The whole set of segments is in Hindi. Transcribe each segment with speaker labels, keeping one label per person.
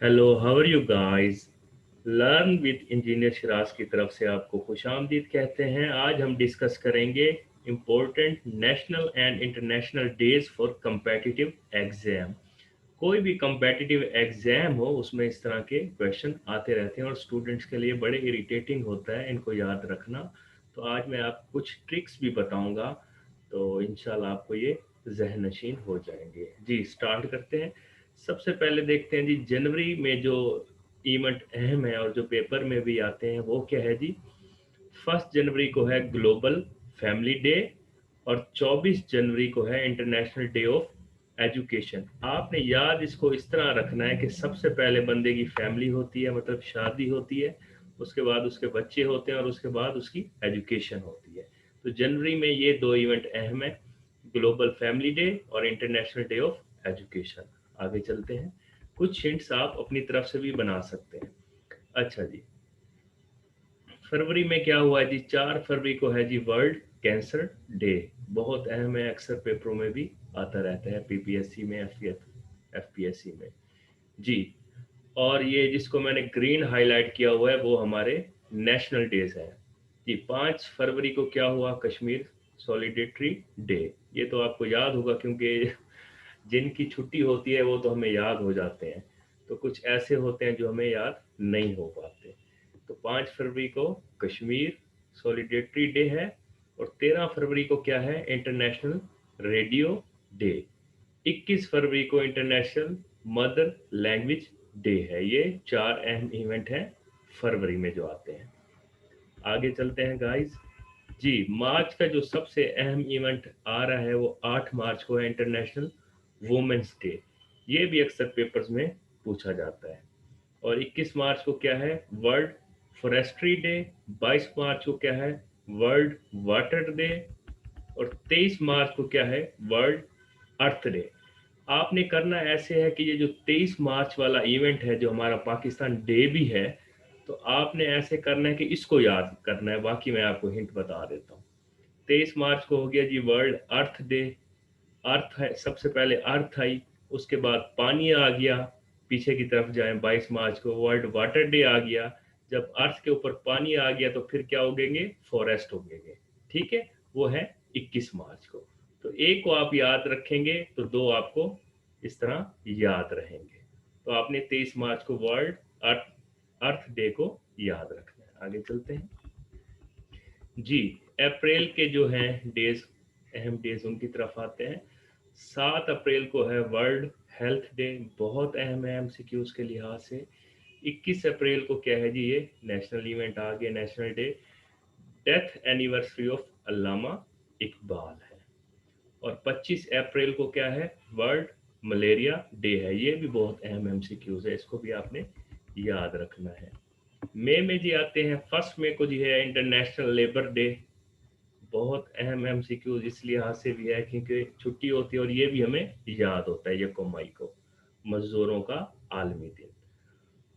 Speaker 1: Hello, how are you guys. Learn with engineer Shiraz की तरफ से आपको खुशामदीद कहते हैं। आज हम डिस्कस करेंगे important national and international days for competitive exam. कोई भी competitive एग्जाम हो उसमें इस तरह के क्वेश्चन आते रहते हैं और स्टूडेंट्स के लिए बड़े इरिटेटिंग होता है इनको याद रखना। तो आज मैं आपको कुछ ट्रिक्स भी बताऊंगा, तो इंशाल्लाह आपको ये जहन नशीन हो जाएंगे। जी, स्टार्ट करते हैं। सबसे पहले देखते हैं जी, जनवरी में जो इवेंट अहम है और जो पेपर में भी आते हैं वो क्या है जी। 1 जनवरी को है ग्लोबल फैमिली डे और 24 जनवरी को है इंटरनेशनल डे ऑफ एजुकेशन। आपने याद इसको इस तरह रखना है कि सबसे पहले बंदे की फैमिली होती है, मतलब शादी होती है, उसके बाद उसके बच्चे होते हैं और उसके बाद उसकी एजुकेशन होती है। तो जनवरी में ये दो इवेंट अहम है, ग्लोबल फैमिली डे और इंटरनेशनल डे ऑफ एजुकेशन। आगे चलते हैं, कुछ हिंट्स आप अपनी तरफ से भी बना सकते हैं। अच्छा जी, फरवरी में क्या हुआ जी, 4 फरवरी को है जी वर्ल्ड कैंसर डे। बहुत अहम है, अक्सर पेपरों में भी आता रहता है, पीपीएससी में, एफपीएससी में। जी, और ये जिसको मैंने ग्रीन हाईलाइट किया हुआ है वो हमारे नेशनल डेज हैं। जी, 5 फरवरी को क्या हुआ, कश्मीर सॉलिडेटरी डे। ये तो आपको याद होगा क्योंकि जिनकी छुट्टी होती है वो तो हमें याद हो जाते हैं। तो कुछ ऐसे होते हैं जो हमें याद नहीं हो पाते। तो 5 फरवरी को कश्मीर सॉलिडेटरी डे है। और 13 फरवरी को क्या है, इंटरनेशनल रेडियो डे। 21 फरवरी को इंटरनेशनल मदर लैंग्वेज डे है। ये चार अहम इवेंट हैं फरवरी में जो आते हैं। आगे चलते हैं गाइस। जी, मार्च का जो सबसे अहम इवेंट आ रहा है वो 8 मार्च को है, इंटरनेशनल वुमेन्स डे। ये भी अक्सर पेपर्स में पूछा जाता है। और 21 मार्च को क्या है, वर्ल्ड फॉरेस्ट्री डे। 22 मार्च को क्या है, वर्ल्ड वाटर डे। और 23 मार्च को क्या है, वर्ल्ड अर्थ डे। आपने करना ऐसे है कि ये जो 23 मार्च वाला इवेंट है जो हमारा पाकिस्तान डे भी है, तो आपने ऐसे करना है कि इसको याद करना है। बाकी मैं आपको हिंट बता देता हूँ। 23 मार्च को हो गया जी वर्ल्ड अर्थ डे। अर्थ है, सबसे पहले अर्थ आई, उसके बाद पानी आ गया। पीछे की तरफ जाएं, 22 मार्च को वर्ल्ड वाटर डे आ गया। जब अर्थ के ऊपर पानी आ गया तो फिर क्या उगेंगे, फॉरेस्ट उगेंगे। ठीक है, वो है 21 मार्च को। तो एक को आप याद रखेंगे तो दो आपको इस तरह याद रहेंगे। तो आपने 23 मार्च को वर्ल्ड अर्थ अर्थ डे को याद रखना है। आगे चलते हैं जी, अप्रैल के जो हैं डेज, अहम डेज उनकी तरफ आते हैं। 7 अप्रैल को है वर्ल्ड हेल्थ डे। बहुत अहम है एमसीक्यूज के लिहाज से। 21 अप्रैल को क्या है जी, ये नेशनल इवेंट आ गया, national day, death anniversary of Allama Iqbal है। और 25 अप्रैल को क्या है, वर्ल्ड मलेरिया डे है। ये भी बहुत अहम एमसीक्यूज है, इसको भी आपने याद रखना है। मई में जी आते हैं, 1 मई को जी है इंटरनेशनल लेबर डे। बहुत अहम एमसीक्यूज इस लिहाज से भी है क्योंकि छुट्टी होती है और ये भी हमें याद होता है, यकम मई को मजदूरों का आलमी दिन।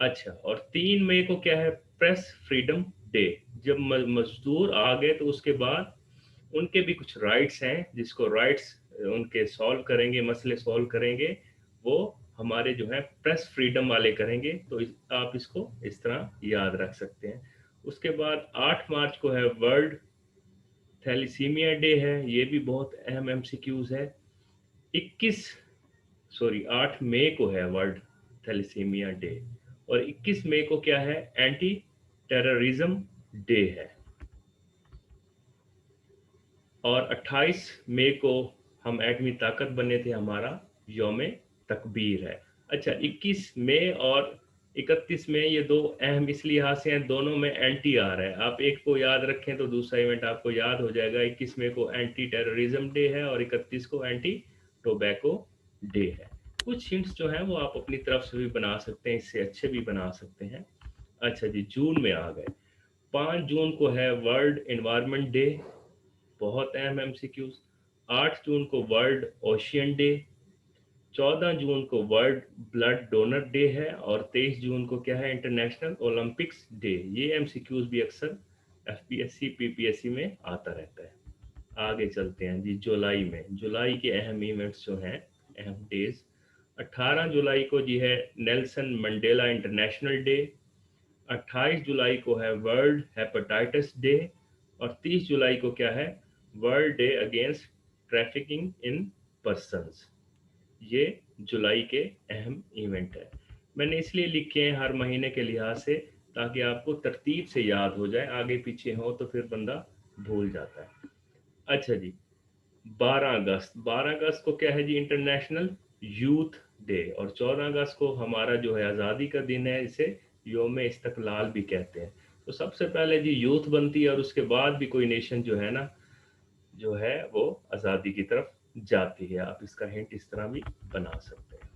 Speaker 1: अच्छा, और 3 मई को क्या है, प्रेस फ्रीडम डे। जब मजदूर आ गए तो उसके बाद उनके भी कुछ राइट्स हैं, जिसको राइट्स उनके सॉल्व करेंगे, मसले सॉल्व करेंगे, वो हमारे जो है प्रेस फ्रीडम वाले करेंगे। तो आप इसको इस तरह याद रख सकते हैं। उसके बाद 8 मार्च को है वर्ल्ड थैलीसीमिया डे है। ये भी बहुत अहम एमसीक्यूज है। 21 सॉरी 8 मई को है वर्ल्ड थैलीसीमिया डे। और 21 मई को क्या है, एंटी टेररिज्म डे है। और 28 मई को हम एटमी ताकत बने थे, हमारा योम तकबीर है। अच्छा, 21 मई और 31 मई ये दो अहम इस लिहाज से हैं, दोनों में एंटी आ रहा है। आप एक को याद रखें तो दूसरा इवेंट आपको याद हो जाएगा। 21 मई को एंटी टेररिज्म डे है और 31 को एंटी टोबैको डे है। कुछ हिंट्स जो हैं वो आप अपनी तरफ से भी बना सकते हैं, इससे अच्छे भी बना सकते हैं। अच्छा जी, जून में आ गए। 5 जून को है वर्ल्ड एनवायरनमेंट डे। बहुत अहम एमसीक्यूज। 8 जून को वर्ल्ड ओशियन डे। 14 जून को वर्ल्ड ब्लड डोनर डे है। और 23 जून को क्या है, इंटरनेशनल ओलंपिक्स डे। ये एमसीक्यूज भी अक्सर एफपीएससी पीपीएससी में आता रहता है। आगे चलते हैं जी, जुलाई में। जुलाई के अहम इवेंट्स जो हैं, अहम डेज, 18 जुलाई को जी है नेल्सन मंडेला इंटरनेशनल डे। 28 जुलाई को है वर्ल्ड हेपेटाइटिस डे। और 30 जुलाई को क्या है, world day against trafficking in persons. ये जुलाई के अहम इवेंट है। मैंने इसलिए लिखे हैं हर महीने के लिहाज से, ताकि आपको तरतीब से याद हो जाए, आगे पीछे हो तो फिर बंदा भूल जाता है। अच्छा जी, 12 अगस्त, 12 अगस्त को क्या है जी, इंटरनेशनल यूथ डे। और 14 अगस्त को हमारा जो है आज़ादी का दिन है, इसे योम इस्तकलाल भी कहते हैं। तो सबसे पहले जी यूथ बनती है, और उसके बाद भी कोई नेशन जो है ना, जो है वो आज़ादी की तरफ जाती है। आप इसका हिंट इस तरह भी बना सकते हैं।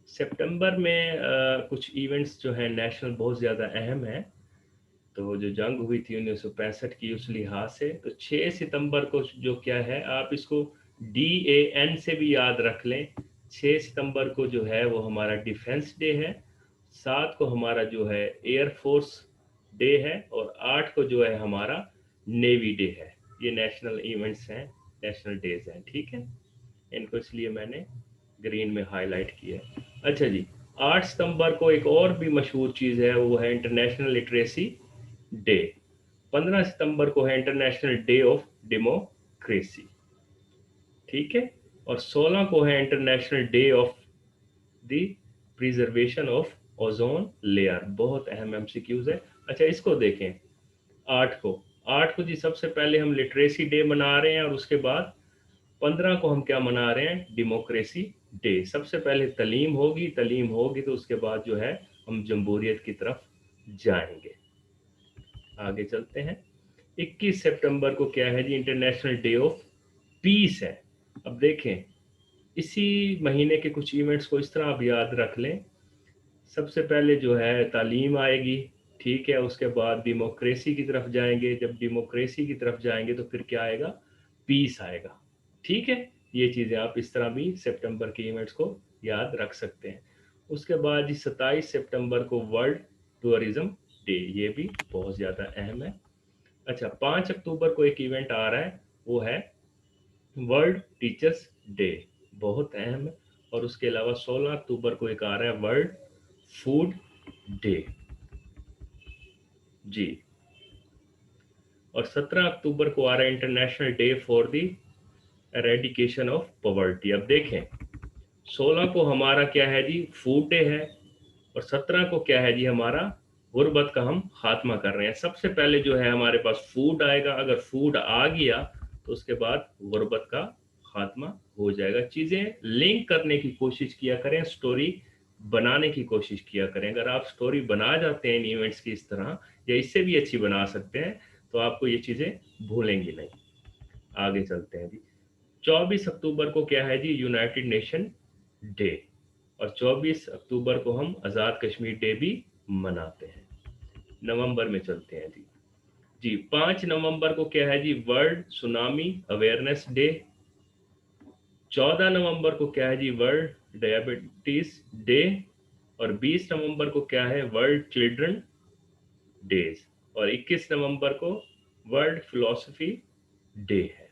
Speaker 1: सितंबर में कुछ इवेंट्स जो है नेशनल बहुत ज़्यादा अहम है। तो जो जंग हुई थी 1965 की, उस लिहाज से तो 6 सितंबर को जो क्या है, आप इसको DAN से भी याद रख लें। 6 सितंबर को जो है वो हमारा डिफेंस डे है। 7 को हमारा जो है एयरफोर्स डे है। और 8 को जो है हमारा नेवी डे है। ये नेशनल इवेंट्स हैं, नेशनल डेज हैं, ठीक है। इनको इसलिए मैंने ग्रीन में हाईलाइट किया है। अच्छा जी, 8 सितंबर को एक और भी मशहूर चीज़ है, वो है इंटरनेशनल लिटरेसी डे। 15 सितंबर को है इंटरनेशनल डे ऑफ डेमोक्रेसी, ठीक है। और 16 को है international day of the preservation of ozone layer. बहुत अहम एमसीक्यूज है। अच्छा, इसको देखें। 8 को, 8 को जी सबसे पहले हम लिटरेसी डे मना रहे हैं, और उसके बाद 15 को हम क्या मना रहे हैं, डेमोक्रेसी डे। सबसे पहले तलीम होगी, तलीम होगी तो उसके बाद जो है हम जमहूरियत की तरफ जाएंगे। आगे चलते हैं। 21 सितंबर को क्या है जी, इंटरनेशनल डे ऑफ पीस है। अब देखें, इसी महीने के कुछ इवेंट्स को इस तरह आप याद रख लें। सबसे पहले जो है तालीम आएगी, ठीक है। उसके बाद डेमोक्रेसी की तरफ जाएंगे, जब डेमोक्रेसी की तरफ जाएंगे तो फिर क्या आएगा, पीस आएगा, ठीक है। ये चीज़ें आप इस तरह भी सितंबर के इवेंट्स को याद रख सकते हैं। उसके बाद जी 27 सितंबर को वर्ल्ड टूरिज्म डे, ये भी बहुत ज़्यादा अहम है। अच्छा, 5 अक्टूबर को एक इवेंट आ रहा है, वो है वर्ल्ड टीचर्स डे, बहुत अहम है। और उसके अलावा 16 अक्टूबर को एक आ रहा है वर्ल्ड फूड डे जी। और 17 अक्टूबर को आ रहा है international day for the eradication of poverty. अब देखें, 16 को हमारा क्या है जी, फूड डे है। और 17 को क्या है जी, हमारा गुर्बत का हम खात्मा कर रहे हैं। सबसे पहले जो है हमारे पास फूड आएगा, अगर फूड आ गया तो उसके बाद गुर्बत का खात्मा हो जाएगा। चीज़ें लिंक करने की कोशिश किया करें, स्टोरी बनाने की कोशिश किया करें। अगर आप स्टोरी बना जाते हैं इन इवेंट्स की इस तरह, या इससे भी अच्छी बना सकते हैं, तो आपको ये चीज़ें भूलेंगी नहीं। आगे चलते हैं जी। 24 अक्टूबर को क्या है जी, यूनाइटेड नेशन डे। और 24 अक्टूबर को हम आज़ाद कश्मीर डे भी मनाते हैं। नवंबर में चलते हैं जी। जी, 5 नवंबर को क्या है जी, वर्ल्ड सुनामी अवेयरनेस डे। 14 नवंबर को क्या है जी, वर्ल्ड डायबिटीज डे। और 20 नवंबर को क्या है, वर्ल्ड चिल्ड्रन डेज। और 21 नवंबर को वर्ल्ड फिलोसफी डे है।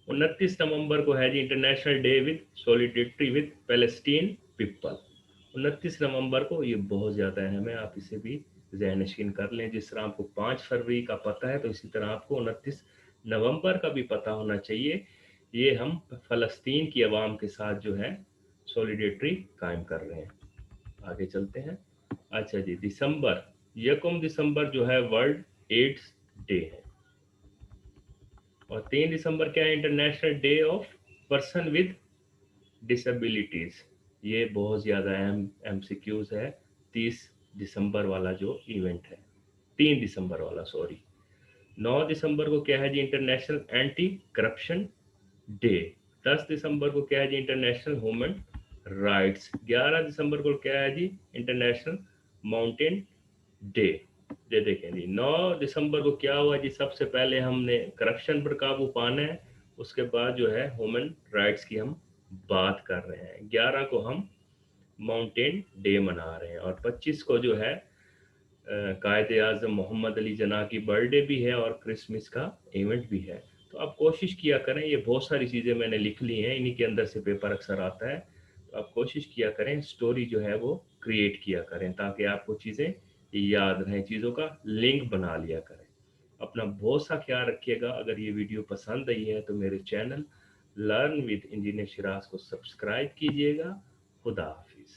Speaker 1: 29 नवंबर को है जी international day with solidarity with Palestine people. 29 नवंबर को, ये बहुत ज़्यादा अहम है, आप इसे भी ज़हन नशीन कर लें। जिस तरह आपको 5 फरवरी का पता है, तो इसी तरह आपको 29 नवंबर का भी पता होना चाहिए। ये हम फ़लस्तीन की आवाम के साथ जो है सॉलिडेरिटी कायम कर रहे हैं। आगे चलते हैं। अच्छा जी, दिसंबर, 1 दिसंबर जो है वर्ल्ड एड्स डे है। और 3 दिसंबर क्या है, international day of person with disabilities. ये बहुत ज़्यादा अहम एमसीक्यूज है। 30 दिसंबर वाला जो इवेंट है, 3 दिसंबर वाला, सॉरी। 9 दिसंबर को क्या है जी, इंटरनेशनल एंटी करप्शन डे। 10 दिसंबर को क्या है जी, इंटरनेशनल ह्यूमन राइट्स। 11 दिसंबर को क्या है जी, इंटरनेशनल माउंटेन डे। ये देखें जी, 9 दिसंबर को क्या हुआ जी, सबसे पहले हमने करप्शन पर काबू पाना है, उसके बाद जो है ह्यूमन राइट्स की हम बात कर रहे हैं। 11 को हम माउंटेन डे मना रहे हैं। और 25 को जो है कायद आज़म मोहम्मद अली जना की बर्थडे भी है, और क्रिसमस का इवेंट भी है। तो आप कोशिश किया करें, ये बहुत सारी चीज़ें मैंने लिख ली हैं, इन्हीं के अंदर से पेपर अक्सर आता है। तो आप कोशिश किया करें, स्टोरी जो है वो क्रिएट किया करें ताकि आपको चीज़ें याद रहें, चीज़ों का लिंक बना लिया करें। अपना बहुत सा ख्याल रखिएगा। अगर ये वीडियो पसंद आई है तो मेरे channel learn with engineer Siraj को सब्सक्राइब कीजिएगा। खुदा हाफिज़।